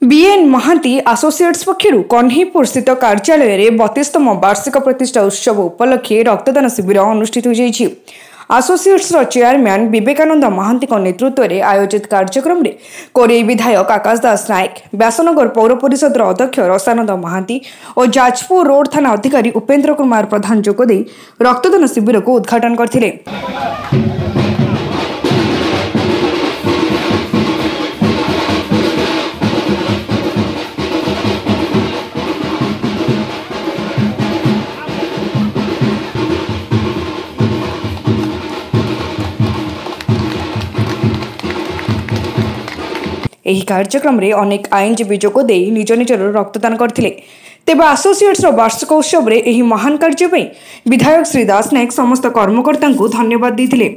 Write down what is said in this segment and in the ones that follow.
BN Mahanti आसोसिएट्स पक्षर कन्हीपुर स्थित कार्यालय में 32तम वार्षिक प्रतिष्ठा उत्सव उपलक्षे रक्तदान शिविर अनुष्ठित हो आसोसिएट्स चेयरमैन विवेकानंद महांती नेतृत्व में आयोजित कार्यक्रम में कोरेई विधायक आकाश दास नायक, व्यासनगर पौर परिषद अध्यक्ष रसानंद महांती और जाजपुर रोड थाना अधिकारी उपेन्द्र कुमार प्रधान जोगदे रक्तदान शिविर को उद्घाटन करथिले। ଏହି କାର୍ଯ୍ୟକ୍ରମରେ ଅନେକ ଆଇନଜୀବୀ ଯୋଗ ଦେଇ ନିଜ ନିଜର ରକ୍ତଦାନ କରିଥିଲେ। ତେବେ ଆସୋସିଏଟ୍ସର ବାର୍ଷିକ ଉତ୍ସବରେ ଏହି ମହାନ କାର୍ଯ୍ୟ ପାଇଁ ବିଧାୟକ ଶ୍ରୀ ଦାସ ନାୟକ ସମସ୍ତ କର୍ମକର୍ତ୍ତାଙ୍କୁ ଧନ୍ୟବାଦ ଦେଇଥିଲେ।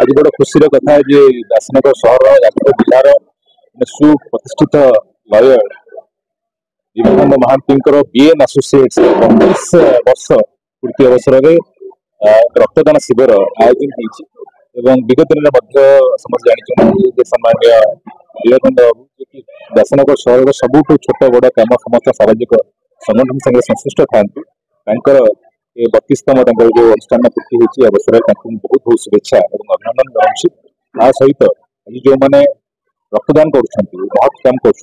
आज बड़ खुशी कथा है व्यासनगर सहर जाजपुर जिलार सुप्रतिष्ठित लयर विवेकानंद महांती बीएन आसोसिएट्स 25 वर्ष पूर्ति अवसर में रक्तदान शिविर आयोजन होती विगत दिन समस्त जानते सम्मान्य विवेकानंद बाबू व्यासनगर सहर सबुठ छोट बड़ कम समस्त सामाजिक संगठन संगे संश्लिष्ट था 32तम जो अनुष्ठान पूर्ति होती अवसर में बहुत बहुत शुभेच्छा और अभिनंदन जनाऊँ। सहित जो मैंने रक्तदान कर बहुत काम कर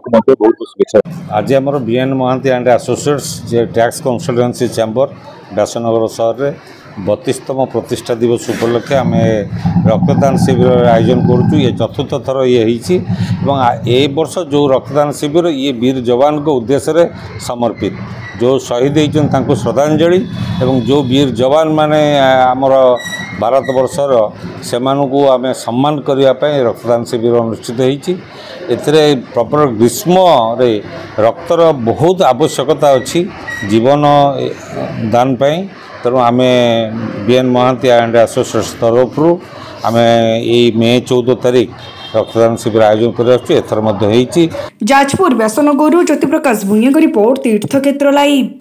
बहुत बहुत शुभेच्छा। आज आम BN Mahanti and associates tax consultancy chamber Vyasnagar सहर में 32तम प्रतिष्ठा दिवस उपलक्षे आम रक्तदान शिविर आयोजन करुँ। ये चतुर्थ थर ये वर्ष जो रक्तदान शिविर ये वीर जवान को उद्देश्य समर्पित जो शहीद होती श्रद्धांजलि एवं जो वीर जवान माने आमर भारत वर्षर से आम सम्मान करने रक्तदान शिविर अनुष्ठित होती। प्रॉपर ग्रीष्म रे रक्तर बहुत आवश्यकता अच्छी जीवन दान पाई तेणु आम बीएन महांती एंड एसोसिएट्स तरफ आम मे 14 तारीख रक्तदान शिविर आयोजन कर जाजपुर व्यासनगर ज्योति प्रकाश भूंगे रिपोर्ट तीर्थक्षेत्र लाइव।